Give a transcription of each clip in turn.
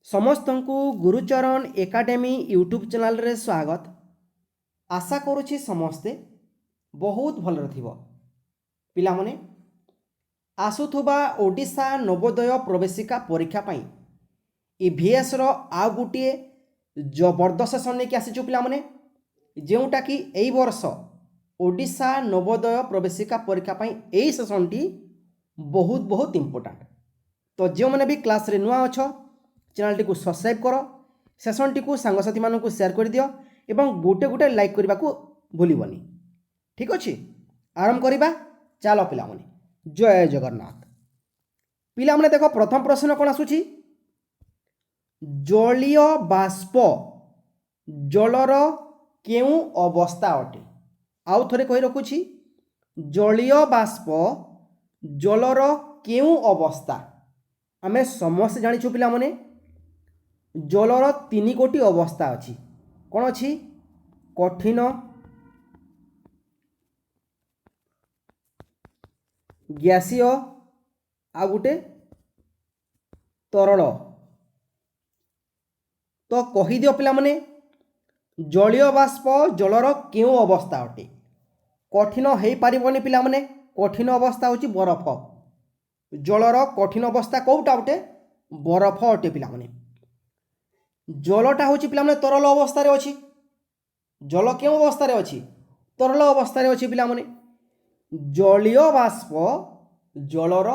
समस्त को Gurucharan academy YouTube channel रे स्वागत। आशा करुछि समस्ते बहुत भल थिबो। पिला मने आसुथुबा ओडिशा नवोदय प्रवेशिका परीक्षा पाई ईवीएस रो आ गुटिए जबरदस्त सेशन लेके आसीछु पिला मने, जेउटा कि एई वर्ष ओडिशा नवोदय प्रवेशिका परीक्षा पाई एई सेशन टी बहुत बहुत इंपोर्टेंट। तो जो मैंने भी क्लास रे नुआ अच्छ चैनल टी को सब्सक्राइब कर, सेशन टी को सांगसाथी मानक शेयर कर दियो एवं गोटे गोटे लाइक करने को भूलबनी। ठीक अच्छे, आरंभ करवा। चलो पिला माने, जय जगन्नाथ। पिला माने देखो प्रथम प्रश्न कौन आसुची, जलीय बाष्प जलर केउ अवस्था अटे। आउ थोड़े कही रखुची, जलीय बाष्प जलर केउ अवस्था। आमे समस्त जानिछु पिला माने जलर तीन गोटी अवस्था अछि। कौन अछि? कठिन, गैसीय आ गुटे तरल। तो कही दियो पिला माने जलीय बाष्प जलर केउ अवस्था अटे। कठिन हेई पारिबनी पिला माने, कठिन अवस्था होची बरफ। जलर कठिन अवस्था कौटा अटे? बरफ अटे पिला माने। जलटा होची पिला माने तरल अवस्था रे अछि। जल केउ अवस्था रे अछि? तरल अवस्था रे अछि पिला माने। जलीय बाष्प जलर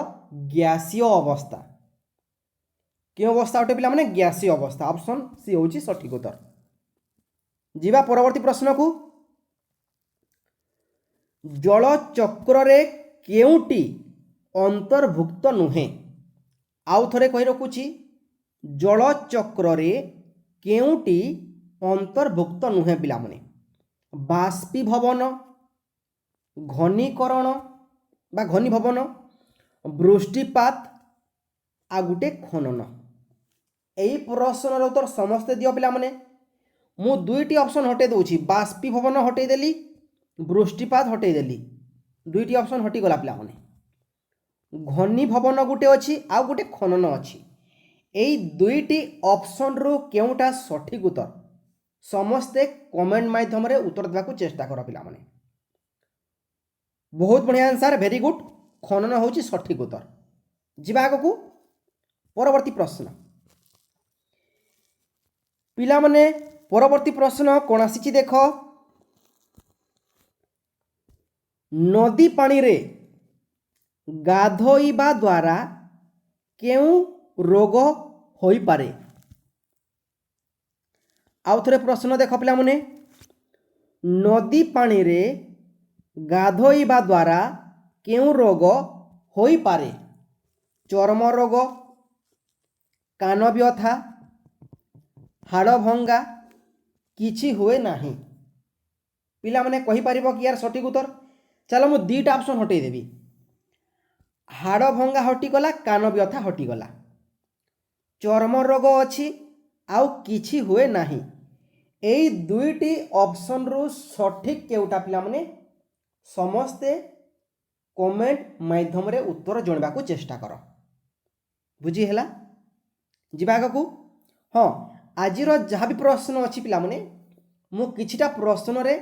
गैसीय अवस्था। केउ अवस्था अटे पिला माने? गैसीय अवस्था। ऑप्शन सी होची सठिक उत्तर। जीवा परवर्ती प्रश्न को, जल चक्र रे केउटी अंतर्भुक्त नुहे। आउ थरे कही रखुची, जल चक्र रे केउटी अंतर्भुक्त नुहे पिला माने। बाष्पीभवन, घनीकरण बा घनीभवन, वृष्टिपात आ गुटे खनन। एई प्रश्नर उत्तर समस्ते दियो पिला माने। मु दुईटी ऑप्शन हटे दूची, बाष्पीभवन हटे देली, वृष्टिपात हटे देली। दुईटी ऑप्शन हटी गला पिला माने। घनीभवन गुटे अछि आ गुटे खनन अछि। एई दुईटी ऑप्शन रु केउटा सठिक उत्तर? समस्ते कमेंट माध्यम रे उत्तर देबाकू चेष्टा कर पिला माने। बहुत बढ़िया आंसर, वेरी गुड। खनन होची सठिक उत्तर। जीवा आगकू परवर्ती प्रश्न। पिला माने परवर्ती प्रश्न कोन आसीची देख, नदी पानी रे गाधोइबा द्वारा केउ रोग होई पारे। आउ थरे प्रश्न देख पिला माने, नदी पानी रे गाधोइबा द्वारा केउ रोग होई पारे? चर्म रोग, कान व्यथा, हाड़ भंगा, किछि हुए नाही। पिला माने कहि परिबो कि यार सठिक उत्तर? चलो मु दीटा ऑप्शन हटै देबी। हाड़ भंगा हटी गला, कान व्यथा हटी गला, चर्म रोग अछि आउ किछि हुए नाही। एई दुईटी ऑप्शन रु सठिक केउटा पिला माने? समस्ते कमेंट माध्यम रे उत्तर जणवा को चेष्टा कर। बुझी हैला? जीवा आगकू। हाँ, आजिर जहाँ भी प्रश्न अच्छी पिला माने मु किछिटा प्रश्न रे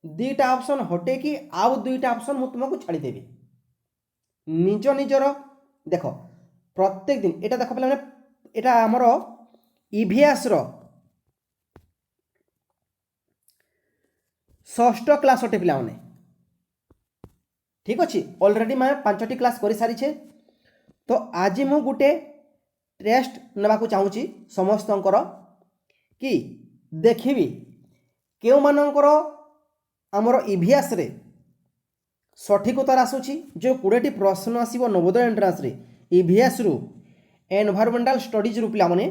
दीटा ऑप्शन हटे कि आउ दुईटा ऑप्शन मु तुमको छाड़ी देबी। निज निजर देख प्रत्येक दिन एटा देख पिला माने, एटा हमर ईवीएस रो षष्ठ क्लास हटे पिला माने। ठीक अच्छे, ऑलरेडी मैं 5टी क्लास कर सारी। तो आज मु गुटे टेस्ट नेबाकू चाहूँगी समस्तंकर कि देखिबी केउ मानकर आमर ईवीएस रे सठिक उत्तर आसुची। जो 20टी प्रश्न आसीबो नवोदय एंट्रांस रे ईवीएस रु एनवायरमेंटल स्टडीज रु पिला माने,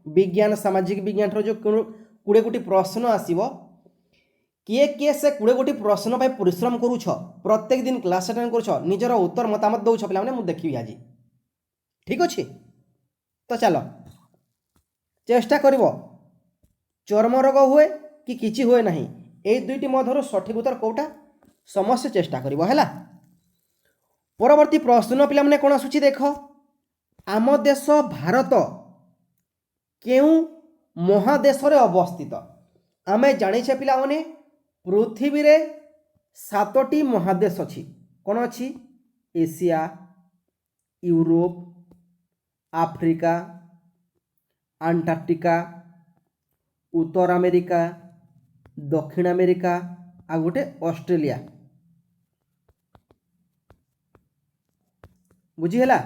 विज्ञान सामाजिक विज्ञान रो जो 20 गोटी प्रश्न आसीबो, किए किए से 20 गोटी प्रश्न भाई परिश्रम करूछ, प्रत्येक दिन क्लास अटेंड करूछ, निजर उत्तर मतामत दउछ पिला माने, मु देखिबी आज। ठीक अच्छे, तो चलो चेष्टा करिवो चर्म रोग हुए कि किछि हुए नाही, एई दुईटी मध्यरु सठिक उत्तर कोटा समस्त चेष्टा करिवो हैला। परवर्ती प्रश्न पिला माने कोन आसुची देख, आम देश भारत केउं महादेश रे अवस्थित आमे जानिछे पिला माने पृथ्वी रे 7टी महादेश अछि कोन अछि एशिया यूरोप आफ्रिका अंटार्कटिका उत्तर अमेरिका दक्षिण अमेरिका आ गोटे ऑस्ट्रेलिया बुझीगला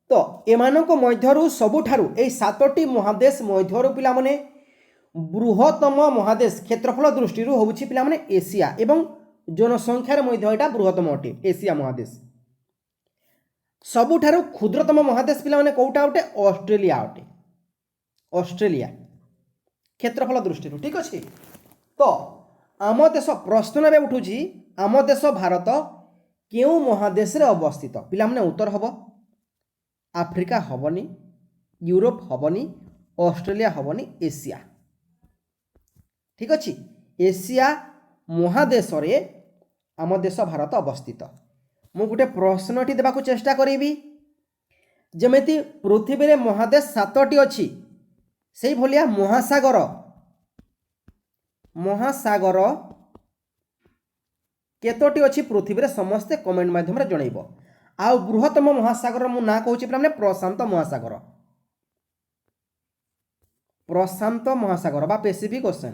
तो एमानक मध्यरु सबुठारु ए 7टी महादेश मध्यरु पिला माने बृहत्तम महादेश क्षेत्रफल दृष्टि होउछि पिला माने एशिया एवं जनसंख्यार मध्य एटा बृहत्तम अटे एशिया महादेश सबुठारु क्षुद्रतम महादेश पिला माने कोउटा अटे ऑस्ट्रेलिया अटे ऑस्ट्रेलिया क्षेत्रफल दृष्टि ठीक अछि तो आम देश प्रश्न रे उठुछि आम देश भारत केउ महादेश रे अवस्थित पिला माने उत्तर हबो आफ्रिका हबनी यूरोप हबनी ऑस्ट्रेलिया हबनी एशिया ठीक अच्छे एशिया महादेश रे आम देश भारत अवस्थित मु गोटे प्रश्नटी देबाकू चेष्टा करिबी जेमिति पृथ्वी रे महादेश 7टी अछि सेही भलिया महासागर महासागर केतोटी अछि पृथ्वी रे समस्ते कमेंट माध्यम रे जणैबो आ बृहत्तम महासागर मु ना कहूछि माने प्रशांत महासागर बा पैसिफिक ओशन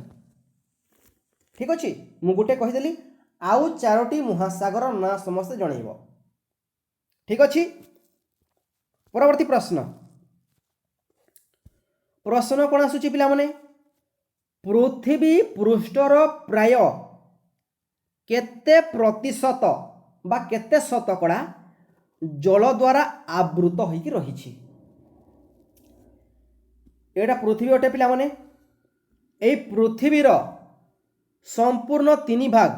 ठीक अछि मु गुटे कहिदेली आउ 4टी महासागर ना समस्त जणैबो ठीक अछि परवर्ती प्रश्न प्रश्न कोन आसुछि पिला माने पृथ्वी पृष्ठर प्राय केते प्रतिशत बा केते शतकड़ा जल द्वारा आवृत होइकी रहिछि एटा पृथ्वी अटे पिला माने एई पृथ्वीर संपूर्ण 3 भाग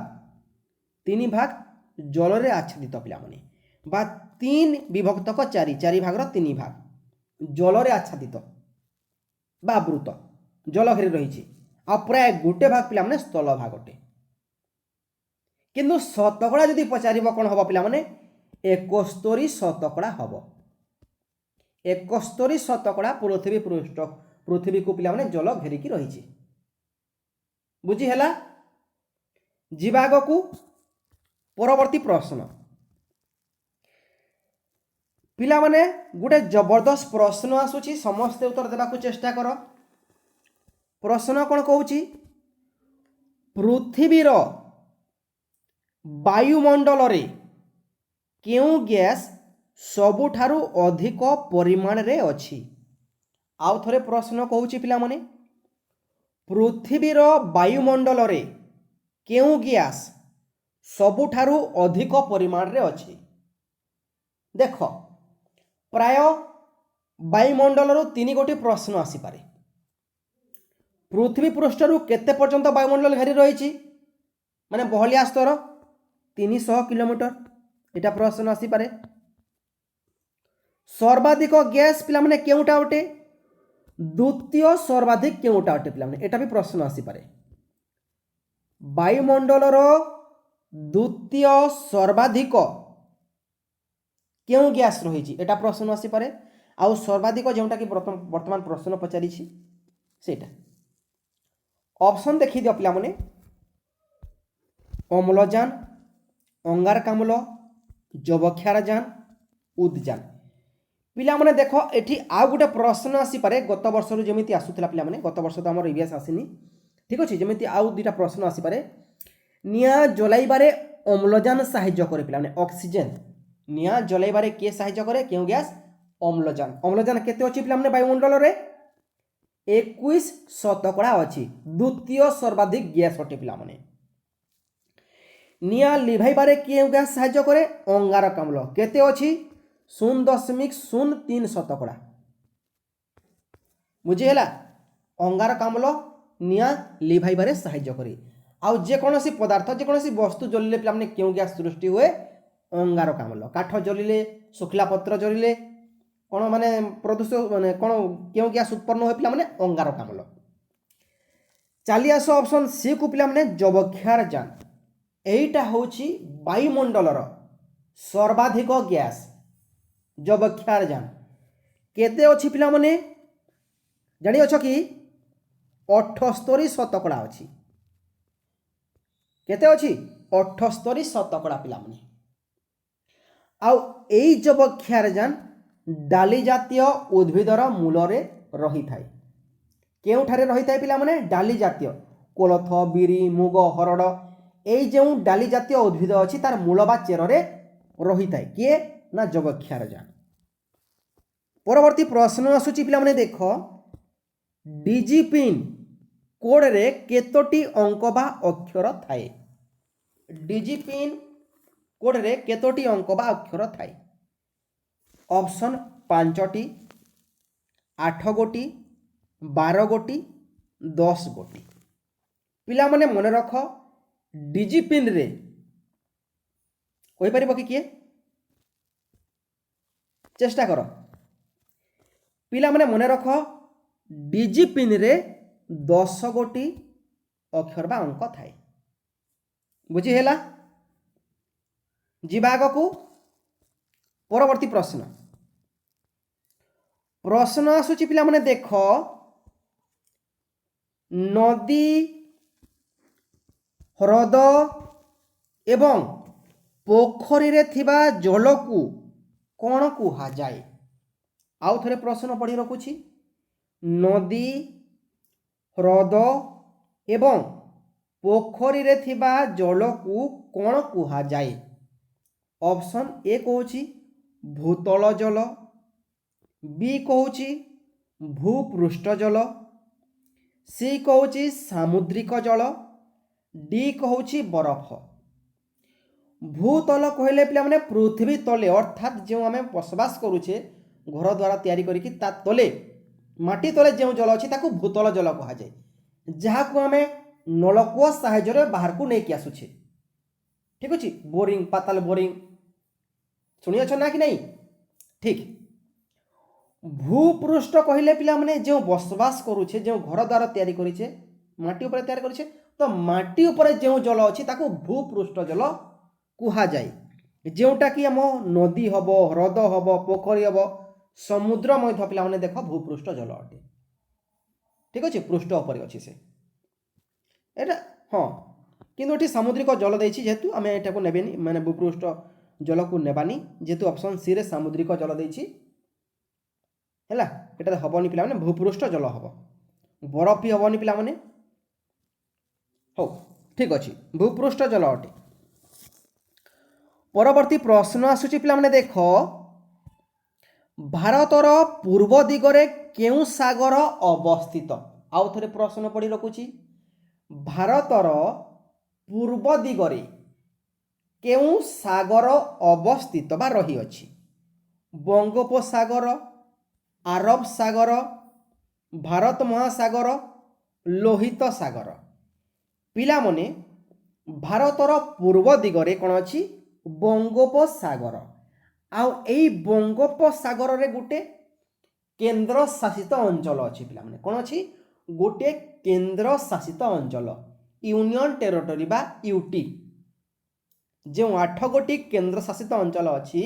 जल रे आच्छादित पिला माने बा 3 विभक्तक 4 भागर 3 भाग जल रे आच्छादित बा आवृत जल घेरि रहिछि आ प्राय गोटे भाग पिला माने स्थल भाग अटे किंतु शतकड़ा जदि पचारिबो कोन हबो पिला माने 71 शतकड़ा हम 71 शतकड़ा पृथ्वी को पिला माने जल घेरिकी रही बुझी हैला जीवाग को परवर्ती प्रश्न पिला माने गोटे जबरदस्त प्रश्न आसुची समस्ते उत्तर देबाकू चेष्टा कर प्रश्न कौन कहूची पृथ्वीर वायुमंडल रे केउ गैस सबुठारु अधिक परिमाण रे अछि आउ थरे प्रश्न कहूची पिला माने पृथ्वीर वायुमंडल रे केउ गैस सबुठारु अधिक परिमाण रे अछि देख प्राय वायुमंडल रो 3 गोटी प्रश्न आसी पारे पृथ्वी पृष्ठरु केते पर्यंत वायुमंडल घेरि रहिछि माने बहलिया स्तर 300 किलोमीटर एटा प्रश्न आसी पारे सर्वाधिक गैस पिला माने केउटा अटे द्वितीय सर्वाधिक केउटा अटे पिला माने एटा भी प्रश्न आसी पारे वायुमंडल रो द्वितीय सर्वाधिक केउ गैस रहिछि एटा प्रश्न आसी पारे आउ सर्वाधिक जेउटा कि वर्तमान प्रश्न पचारिछि सेटा ऑप्शन देखि दियो पिला माने अम्लजान अंगारकाम्ल जबक्षारजान उद्जान पिला माने देखो एठी आ गोटे प्रश्न आसी पारे गत वर्ष रु जेमिति आसुतला पिला माने गत वर्ष तो हमर इतिहास आसीनी ठीक अछि जेमिति आउ दुटा प्रश्न आसी पारे निया जलाइबारे अम्लजान सहाय्य करे पिला माने ऑक्सीजन निया जलाइबारे के सहाय्य करे केउ गैस अम्लजान केते अछि पिला माने वायुमंडल रे 21 शतकड़ा अछि द्वितीय सर्वाधिक गैस अटे पिला माने निया लिभाइबारे केउ गैस सहाय्य करे अंगारकाम्ल केते अछि 0.03 शतकड़ा बुझी हैला अंगारकाम्ल निया लिभाइबारे सहाय्य करे आउ जे कोनोसी पदार्थ जे कोनोसी वस्तु जलिले पिला माने केउ गैस सृष्टि हुए अंगारकाम्ल काठ जलिले सुखला पत्र जलिले कोन माने प्रदूषण माने कोन केउ गैस उत्पन्न होय पिला माने अंगारकाम्ल चाली आस ऑप्शन सी को पिला माने जबक्षारजान एटा होची वायुमंडलर सर्वाधिक गैस जबक्षारजान केते अछि पिला माने जानि अछ कि 78 शतकड़ा अछि केते अछि 78 शतकड़ा पिला माने आउ एई जबक्षार जान डाली जातीय उद्भिदर मूलरे रही थाए केउठारे रही थाए पिला माने डाली जातीय कोलथ बिरी मुग हरड़ एई जो डाली जातीय उद्भिद अछि तार मूल बा चेररे रही थाए किए ना जबक्षार जान परवर्ती प्रश्न आसुची पिला माने देख डिजिपिन कोड रे केतोटी अंक बा अक्षर थाए डिजिपिन कोड रे केतोटी अंक बा अक्षर थाए ऑप्शन 5टी 8 गोटी 12 गोटी 10 गोटी पिला माने मन रख डिजिपिन रे कहि परिबो कि किए चेष्टा कर पिला माने मन रख डिजिपिन रे 10 गोटी अक्षर बा अंक थाए बुझी हेला जीवाग को परवर्ती प्रश्न प्रश्न आसुची पिला माने देख नदी ह्रद एवं पोखरी रे थिबा जल को कौन कुहा जाए आउ थरे प्रश्न पढ़ी रखुची नदी ह्रद एवं पोखरी रे थिबा जल को कौन कुहा जाए ऑप्शन ए कहूची भूतल जल बी कहूची भूपृष्ठ जल सी कहूची सामुद्रिक जल डी कहूची बरफ भूतल कहले पिला माने पृथ्वी तले अर्थात जो आम बसवास करूचे घर द्वारा तैयारी करिकी ता तले माटी तले जो जल अच्छी ताकू भूतल जल कहा जाए जहाँ को आम नलकूआ साहाय्य बाहर को नहीं आसुचे ठीक अच्छे बोरिंग पाताल बोरिंग शुणी अछ ना कि नहीं ठीक भूपृष्ठ कहले पिला माने जो बसवास करूचे जो घर द्वारा तैयारी करिचे माटी ऊपर तैयारी करिचे तो माटी ऊपर जो जल अच्छी ताकू भूपृष्ठ जल कुहा जाए जोटा कि आम नदी हम ह्रद हम पोखरी हम समुद्र मध्य पिला माने देख भूपृष्ठ जल अटे ठीक अच्छे पृष्ठ उपर अच्छी से एटा हाँ किंतु ये सामुद्रिक जल देछि जेहेतु आम एटा को नेबेनी माने भूपृष्ठ जल को नेबानी जेहेतु ऑप्शन सी रे सामुद्रिक जल देछि हैला एटा हबनी पिला माने भूपृष्ठ जल हब बरफ भी हबनी पिला माने हो ठीक अच्छे भूपृष्ठ जल अटे परवर्ती प्रश्न आसुची पिला माने देख भारतर पूर्व दिगरे केउ सागर अवस्थित आउ थरे प्रश्न पढ़ी रखुची भारतर पूर्व दिगरे केउ सागर अवस्थित बा रही अछि बंगोपसागर आरब सागर भारत महासागर लोहित सागर पिला माने भारतर पूर्व दिगरे कौन अछि बंगोपसागर आउ एई बंगोपसागर रे गुटे केंद्र शासित अंचल अछि पिला माने कौन अछि गोटे केंद्र शासित अंचल यूनियन टेरिटोरी बा यूटी जो 8 गोटी केंद्र शासित अंचल अछि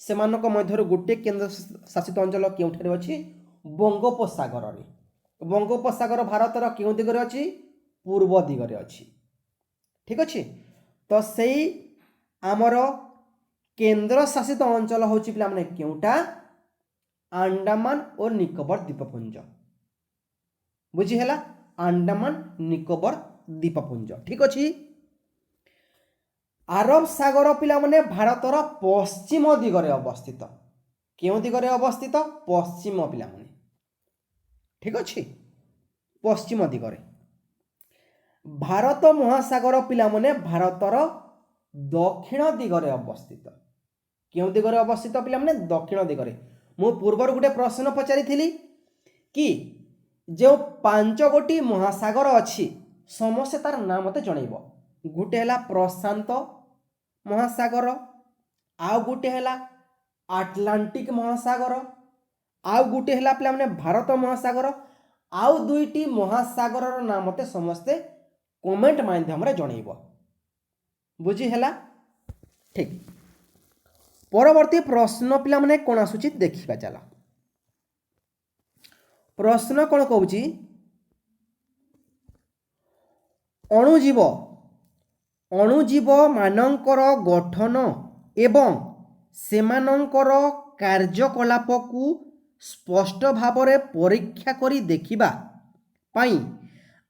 सेमानक मध्य गोटे केंद्र शासित अंचल केउठारे अछि बंगोपसागर रे बंगोपसागर भारतर केउ दिगरे अछि पूर्व दिगरे अछि ठीक अछि तो सेई आमर केंद्र शासित अंचल होछि पिला माने केउटा अंडमान और निकोबर द्वीपपुंज बुझी हैला अंडमान निकोबर द्वीपपुंज ठीक अछि आरब सागर पिला माने भारतर पश्चिम दिगरे अवस्थित केउ दिगरे अवस्थित पश्चिम पिला माने ठीक अछि पश्चिम दिगरे भारत महासागर पिला माने भारतर दक्षिण दिगरे अवस्थित केउ दिगरे अवस्थित पिला माने दक्षिण दिगरे मु पूर्वर गुटे प्रश्न पचारि कि जो 5 गोटी महासागर अच्छी समस्त तार नाम मते जनइब गुटे हैला प्रशांत महासागर आउ गुटे हैला आटलांटिक महासागर आउ गुटे हैला पिला माने भारत महासागर आउ दुईटी महासागर नाम मते समस्ते कमेंट माध्यम रे जनइब बुझी हैला ठीक परवर्ती प्रश्न पिला माने कोन आसुची देखिबा चला प्रश्न कौन कहूँ अणुजीव अणुजीव मानकर गठन एवं सेमानंकर कार्यकलाप को स्पष्ट भाव में परीक्षा करी देखिबा पाई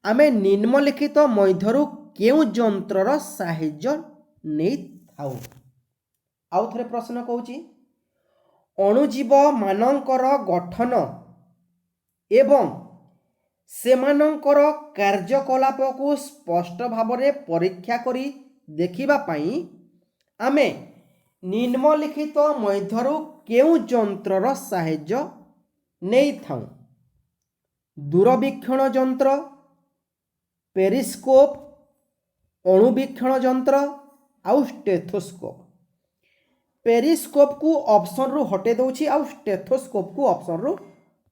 आमे निम्नलिखित मध्यरु केउ जंत्रर साहाय्य नहीं थाउ। आउ थरे प्रश्न कहूँ अणुजीव मानकर गठन एवं सेमानंकर कार्यकलाप को स्पष्ट भाव में परीक्षा करी देखिबा पाई आमे निम्नलिखित मध्यरु केउ जंत्रर साहाय्य नहीं थाउ। दूरवीक्षण यंत्र, पेरिस्कोप, अणुवीक्षण यंत्र आउ स्टेथोस्कोप। पेरिस्कोप को ऑप्शन रु हटे दउछि आउ स्टेथोस्कोप को ऑप्शन रु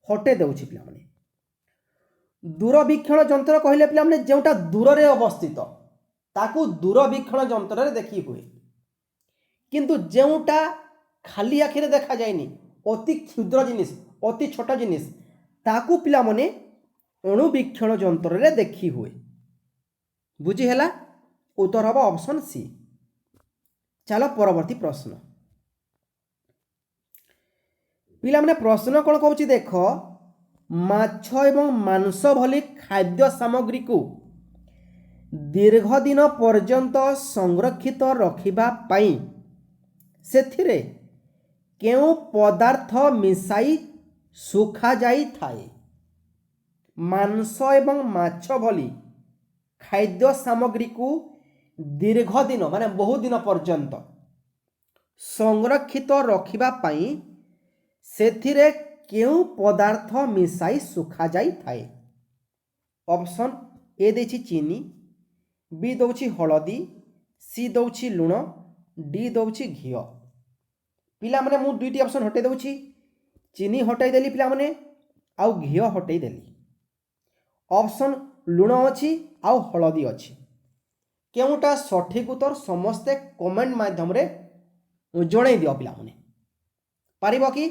हटे दउछि पिला माने। दूरवीक्षण यंत्र कहले पिला माने जेउटा दूर रे अवस्थित ताकू दूरवीक्षण यंत्र रे देखि हुए, किंतु जेउटा खाली आखिरे देखा जायनी अति क्षुद्र जिनिस अति छोट जिनिस ताकू पिला माने अणुवीक्षण यंत्र रे देखि हुए। बुझी हैला? उत्तर हबो ऑप्शन सी। चलो परवर्ती प्रश्न पिला माने प्रश्न कौन कहूँ देख माछ एवं मांस भली खाद्य सामग्री को दीर्घ दिन पर्यंत संरक्षित रखिबा पाई सेथिरे केउ पदार्थ मिसाई सुखा जाई थाए। मांस एवं माछ भली खाद्य सामग्री को दीर्घ दिन माने बहुत दिन पर्यंत संरक्षित रखिबा पाई सेथिरे केउ पदार्थ मिसाई सुखा जाई थाए। ऑप्शन ए देछि चीनी, बी दउछि हलदी, सी दउछि लुण, डी दउछि घिओ। पिला माने मु दुईटी ऑप्शन हटे दउछि, चीनी हटाई देली पिला माने आउ घिओ हटाई देली। ऑप्शन लुण अछि आउ हलदी अछि। केउटा सठिक उत्तर समस्ते कमेंट माध्यम रे जणाई दियो पिला माने। पारिबो कि?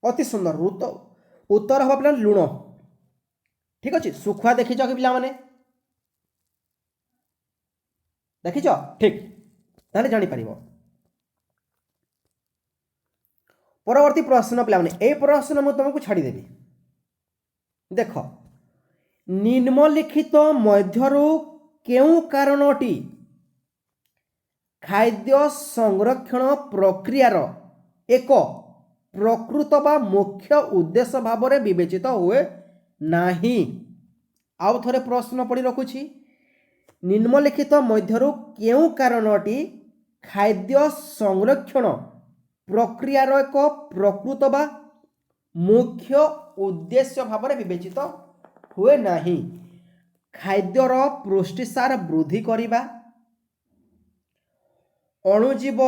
अति सुंदर उत्तर हम पिला लुण। ठीक अच्छे सुखुआ देखिच कि पिला माने देखिच ठीक ताले जानी परिबो। परवर्ती प्रश्न पिला माने ए प्रश्न मु तुमको छाड़ी देबी। देख निम्नलिखित मध्यरु केउ कारणटी खाद्य संरक्षण प्रक्रियार एक प्रकृत बा मुख्य उद्देश्य भाव में विवेचित हुए नाही। आउ थरे प्रश्न पड़ी रखुछि निम्नलिखित मध्यरु केउ कारणटी खाद्य संरक्षण प्रक्रियार एक प्रकृत बा मुख्य उद्देश्य भाव में विवेचित हुए नाही। खाद्यर पुष्टिसार वृद्धि करिबा, अणुजीव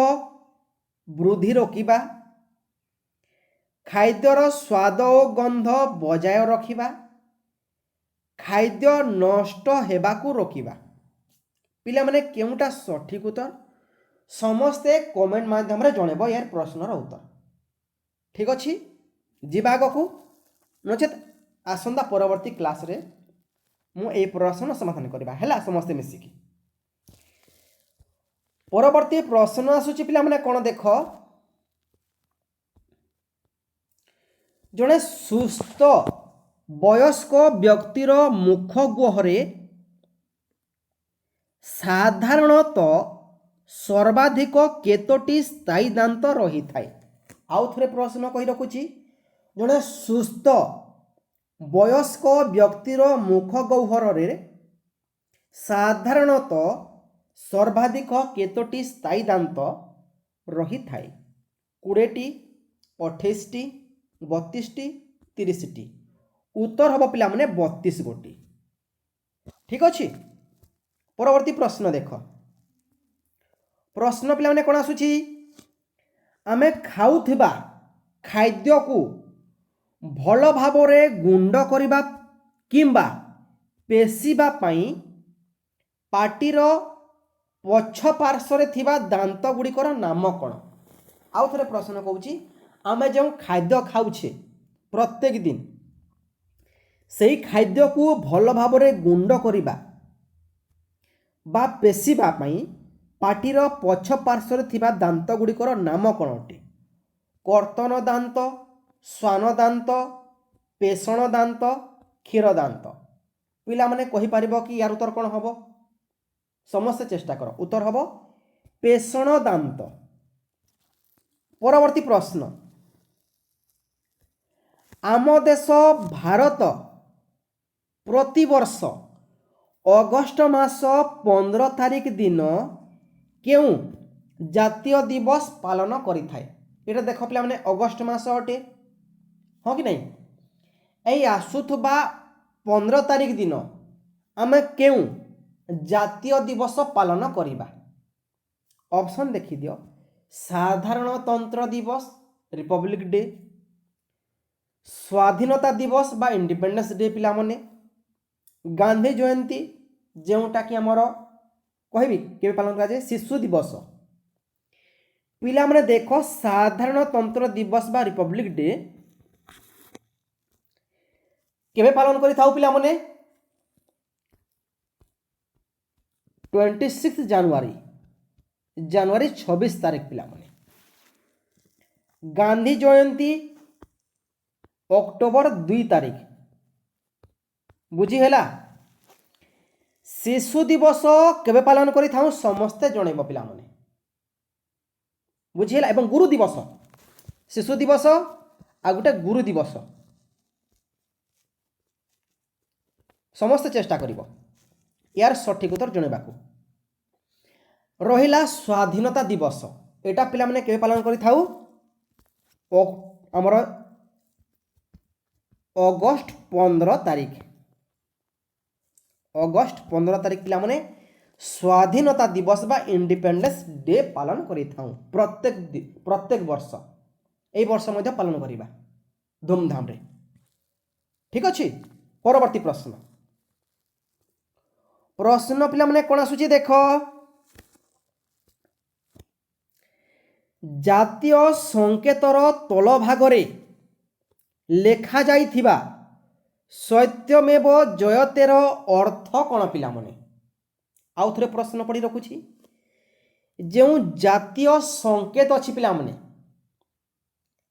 वृद्धि रोकिबा, खाद्यर स्वाद और गंध बजाय रखिबा, खाद्य नष्ट हेबाकू रोकिबा। पिला माने केउटा सठिक उत्तर समस्ते कमेंट माध्यम रे जणेबो यार प्रश्नर उत्तर। ठीक अछि जिबा आगकू नचेत आसंदा परवर्ती क्लास रे मु ए प्रश्न समाधान करबा हैला समस्ते मिसिकी। परवर्ती प्रश्न आसुची पिला माने कोन देख जड़े सुस्थ वयस्क व्यक्तिर मुख गुहरे साधारणतः सर्वाधिक केतोटी स्थायी दांत रही थाए। आउ थरे प्रश्न कही रखुची जड़े सुस्थ वयस्क व्यक्तिर मुख गह्वरे साधारणतः सर्वाधिक केतोटी स्थायी दांत रही थाए? 20टी, 28टी, 32टी, 30टी। उत्तर हम पिला माने 32 गोटी। ठीक अच्छे परवर्ती प्रश्न देख प्रश्न पिला माने कोन आसुची आमे खाउथिबा खाद्य को भल भावरे गुंड करिबा किंबा पेशिबा पाई पाटीर पछ पार्श्वरे थिबा दांत गुड़िकर नाम कौन? आउ थे प्रश्न कहूँ आमे जो खाद्य खाऊे प्रत्येक दिन ସେହି ଖାଦ୍ୟକୁ ଭଲ ଭାବରେ ଗୁଣ୍ଡ କରିବା ବା ପେଷିବା ପାଇଁ ପାଟିର ପଛ ପାର୍ଶ୍ୱରେ ଥିବା ଦାନ୍ତ ଗୁଡ଼ିକର ନାମ କ'ଣ ଅଟେ? କର୍ତ୍ତନ ଦାନ୍ତ, ଶ୍ୱାନ ଦାନ୍ତ, ପେଷଣ ଦାନ୍ତ, କ୍ଷୀର ଦାନ୍ତ। ପିଲାମାନେ କହିପାରିବ କି ୟାର ଉତ୍ତର କ'ଣ ହେବ? ସମସ୍ତେ ଚେଷ୍ଟା କର। ଉତ୍ତର ହେବ ପେଷଣ ଦାନ୍ତ। ପରବର୍ତ୍ତୀ ପ୍ରଶ୍ନ, ଆମ ଦେଶ ଭାରତ ପ୍ରତିବର୍ଷ ଅଗଷ୍ଟ ମାସ 15 ତାରିଖ ଦିନ କେଉଁ ଜାତୀୟ ଦିବସ ପାଳନ କରିଥାଏ? ଏଇଟା ଦେଖ ପିଲାମାନେ ଅଗଷ୍ଟ ମାସ ଅଟେ, ହଁ କି ନାହିଁ? এই ଆସୁଥିବା 15 ତାରିଖ ଦିନ ଆମେ କେଉଁ ଜାତୀୟ ଦିବସ ପାଳନ କରିବା? ଅପସନ୍ ଦେଖିଦିଅ। ସାଧାରଣତନ୍ତ୍ର ଦିବସ ରିପବ୍ଲିକ ଡେ, ସ୍ୱାଧୀନତା ଦିବସ ବା ଇଣ୍ଡିପେଣ୍ଡେନ୍ସ ଡେ ପିଲାମାନେ, ଗାନ୍ଧୀ ଜୟନ୍ତୀ ଯେଉଁଟାକି ଆମର କହିବି କେବେ ପାଳନ କରାଯାଏ? ଶିଶୁ ଦିବସ। ପିଲାମାନେ ଦେଖ ସାଧାରଣତନ୍ତ୍ର ଦିବସ ବା ରିପବ୍ଲିକ ଡେ କେବେ ପାଳନ କରିଥାଉ ପିଲାମାନେ? 26 ଜାନୁଆରୀ, ଜାନୁଆରୀ 26 ତାରିଖ ପିଲାମାନେ। ଗାନ୍ଧୀ ଜୟନ୍ତୀ ଅକ୍ଟୋବର 2 ତାରିଖ। ବୁଝିହେଲା? ଶିଶୁ ଦିବସ କେବେ ପାଳନ କରିଥାଉ ସମସ୍ତେ ଜଣେଇବ ପିଲାମାନେ। ବୁଝିହେଲା? ଏବଂ ଗୁରୁ ଦିବସ, ଶିଶୁ ଦିବସ ଆଉ ଗୋଟେ ଗୁରୁ ଦିବସ, ସମସ୍ତେ ଚେଷ୍ଟା କରିବ यार सठिक उत्तर जणवाक। रहिला स्वाधीनता दिवस, एटा पिला माने केबे पालन करि थाउ? आमर अगस्ट 15 तारीख, अगस्ट 15 तारीख पिला माने स्वाधीनता दिवस बा इंडिपेंडेंस डे पालन करि थाउ प्रत्येक वर्ष। एई वर्ष मध्ये पालन करिबा धूमधाम रे। ठीक अछि। परवर्ती प्रश्न, प्रश्न पिला माने कोन आसुची देख। जातीय संकेतर तल भागरे लेखा जाइथिबा सत्यमेव जयतेर अर्थ कोन पिला माने? आउ थरे प्रश्न पड़ी रखुची। जो जातीय संकेत अच्छी पिला माने,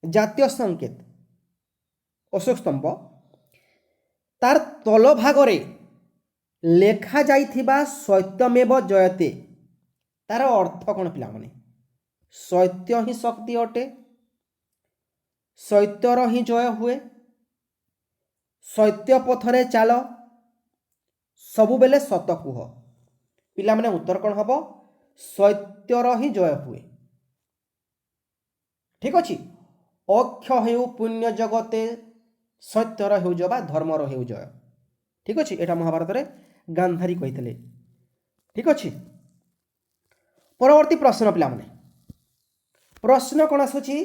जातीय संकेत अशोक स्तंभ तार तल भागरे लेखा जाइथिबा सत्यमेव जयते तार अर्थ कोन पिला माने? सत्य ही शक्ति अटे, सत्यर ही जय हुए, सत्य पथरे चाल, सबु बेले सत कुह। पिला माने उत्तर कोन हबो? सत्यर ही जय हुए। ठीक अछि। अक्ष हेउ पुण्य जगते सत्यर हेउ जय बा धर्मर हेउ जय। ठीक अछि। एटा महाभारत रे गांधारी कहितले। ठीक अछि। परवर्ती प्रश्न पिला माने, प्रश्न कोन आसुची?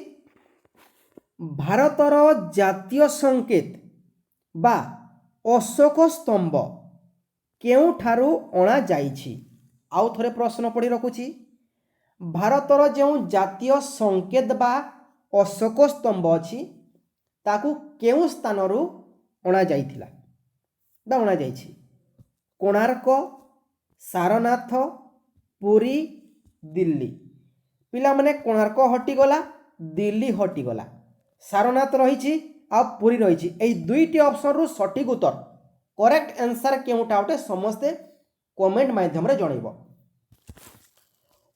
भारतर जातीय संकेत बा अशोक स्तंभ केउ ठारू अणा जाइछि? आउ थरे प्रश्न पड़ी रखुची। भारतर जो जातीय संकेत बा अशोक स्तंभ अछि ताकू केउ स्थानरू अणा जाइथिला बा अणा जाइछि? कोणार्क, सारनाथ, पुरी, दिल्ली। पिला माने कोणार्क हटिगला, दिल्ली हटिगला, सारनाथ रही आ पुरी रही। एई दुईटी ऑप्शन रु सठिक उत्तर करेक्ट आंसर केउटा उठे समस्ते कमेंट माध्यम रे जणैबो।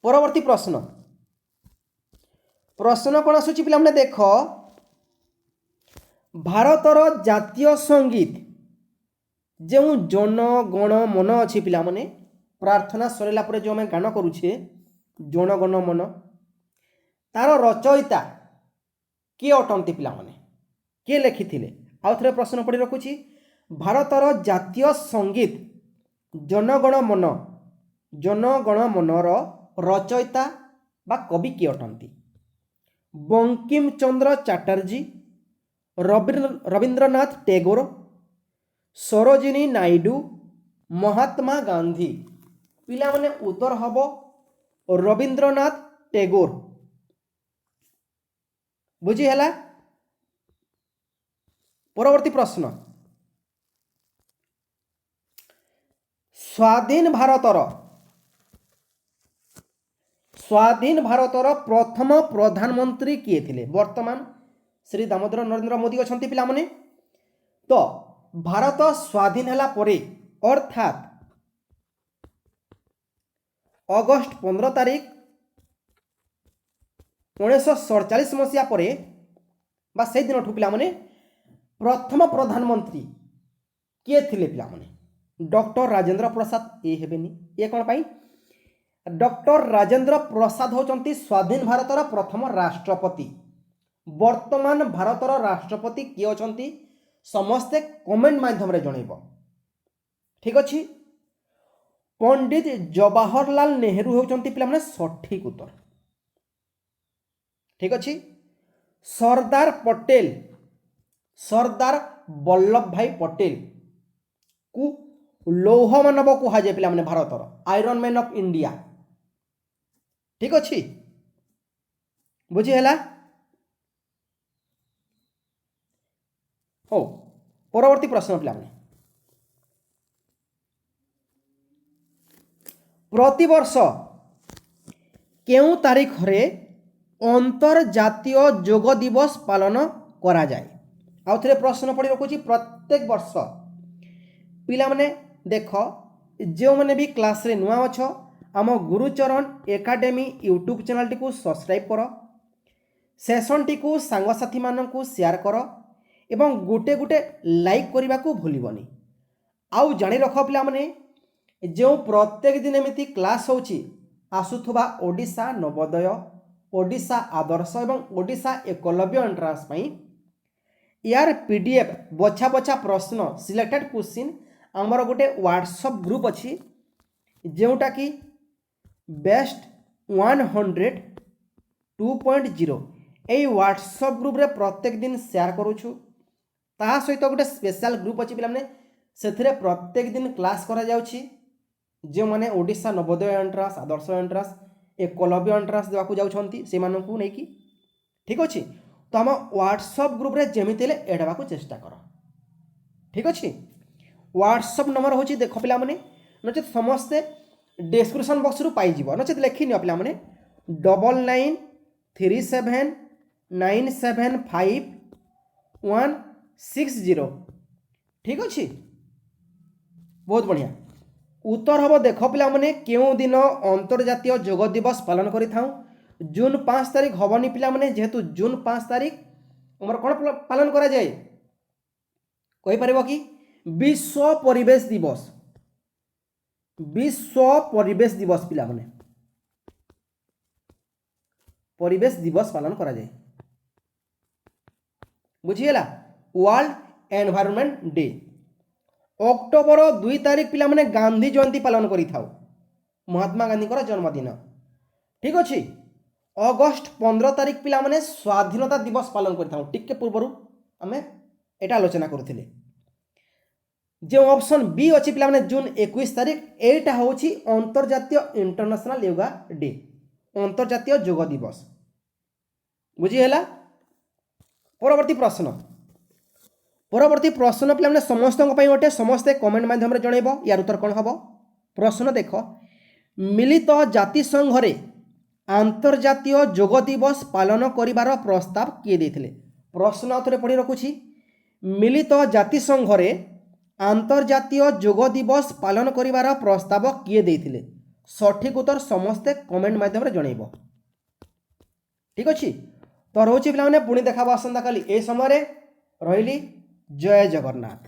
परवर्ती प्रश्न, प्रश्न कोन आसुची पिला माने देख। भारतर जातीय संगीत जो जन गण मन अच्छी पिला माने प्रार्थना सरिला परे जो आम गान करुछे जन गण मन, तार रचयिता किए अटंती पिला माने? किए लिखिथिले? आउ थरे प्रश्न पड़ी रखुची। भारतर जातीय संगीत जनगण मनर रचयिता बा कवि किए अटंती? बंकिम चंद्र चटर्जी, रविंद्रनाथ टैगोर, सरोजिनी नायडू, महात्मा गांधी। पिला माने उत्तर हबो रविंद्रनाथ टैगोर। बुझी हैला? परवर्ती प्रश्न, स्वाधीन भारतर प्रथम प्रधानमंत्री किए थिले? वर्तमान श्री दामोदर नरेंद्र मोदी अछंती पिला माने। तो भारत स्वाधीन हला परे अर्थात अगस्ट 15 तारिख 1947 मसीहा परे बा से दिन पिला माने प्रथम प्रधानमंत्री किए थिले पिला माने? डॉक्टर राजेंद्र प्रसाद। ये हेबेनी ये कौन पाई? डॉक्टर राजेंद्र प्रसाद होचंती स्वाधीन भारतर प्रथम राष्ट्रपति। वर्तमान भारतर राष्ट्रपति किए अछंती समस्ते कमेंट माध्यम रे जणैब। ठीक अछि। पंडित जवाहरलाल नेहरू होचंती पिला माने सठिक उत्तर। ठीक अछि। सरदार पटेल, सरदार वल्लभ भाई पटेल को लौह मानव कहा जाए पिला माने भारतर आयरन मैन ऑफ इंडिया। ठीक अछि। बुझी हैला? हो परवर्ती प्रश्न पिला माने प्रतिवर्ष केउ तारीख रे अंतर्जातीय योग दिवस पालन करा जाए? आउ थे प्रश्न पड़ी रखुची प्रत्येक वर्ष पिला माने देख जो मैंने भी क्लास रे नुआ अछ आम गुरुचरण एकाडेमी यूट्यूब चैनल टी को सब्सक्राइब कर, सेशन टी को सांगसाथी मानक शेयर कर एवं गोटे गोटे लाइक करने को भूलबनी। आउ जानी रख पिला माने जो प्रत्येक दिन एमती क्लास होची आसुथुबा ओडिशा नवोदय, ओडिशा आदर्श एवं ओडिशा एकलव्य एंट्रांस पई यार पीडीएफ बछा बछा प्रश्न सिलेक्टेड क्वेश्चन आमर गोटे व्हाट्सएप ग्रुप अच्छी जोटा कि बेस्ट 100 2.0 यही व्हाट्सएप ग्रुप रे प्रत्येक दिन शेयर करूछु। ता सहित गोटे स्पेशल ग्रुप अच्छी पिला माने सेथिरे प्रत्येक दिन क्लास करा जाउछि। जो माने ओडिशा नवोदय एंट्रांस, आदर्श एंट्रांस, एकलव्य एंट्रांस देवाकू जाउछंती से मानकू नै कि। ठीक अछि। तो हम व्हाट्सएप ग्रुप रे जेमिति हेले ऐड हेबाकू चेष्टा कर। ठीक अछि। व्हाट्सएप नंबर होची देखो पिला माने नचेत समस्ते डिस्क्रिप्शन बॉक्स रु पाई जीवो नचेत लेखि नियो पिला माने 9937975160। ठीक अछि। बहुत बढ़िया उत्तर हम देख पिला माने केउ दिन अंतर्जातीय योग दिवस पालन करि थाउ? जून 5 तारिख हबनी पिला माने जेहेतु जून 5 तारिख हमर कोन पालन करा जाए कहि परबो कि? विश्व परिवेश दिवस। विश्व परिवेश दिवस पिला माने परिवेश दिवस पालन करा जाए। बुझिएला? World environment day. अक्टोबर 2 तारिख पिला माने गांधी जयंती पालन करि थाउ, महात्मा गांधी को जन्मदिन। ठीक अछि। अगस्ट 15 तारिख पिला माने स्वाधीनता दिवस पालन करि थाउ। टिके पूर्वरु हमें एटा आलोचना करथिले। जो ऑप्शन बी अच्छी पिला माने जून 21 तारिख एटा होची अंतर्जातीय इंटरनेशनल योगा डे, अंतर्जातीय योग दिवस। बुझी हैला? परवर्ती प्रश्न पिला माने समस्त पई ओटे समस्त कमेंट माध्यम रे जणैबो यार उत्तर कोन हबो? प्रश्न देख मिलित जातिसंघ रे अंतर्जातीय योग दिवस पालन करिवार प्रस्ताव किए देथिले? प्रश्न आउथरे पढी रखुछि मिलित जातिसंघ रे अंतर्जातीय योग दिवस पालन करिवार प्रस्ताव किए देथिले? सठिक उत्तर समस्ते कमेंट माध्यम रे जणैबो। ठीक अछि। तो रोची पिला माने पुणी देखाबो आसंता काली ए समय रे रहिली। जय जगन्नाथ।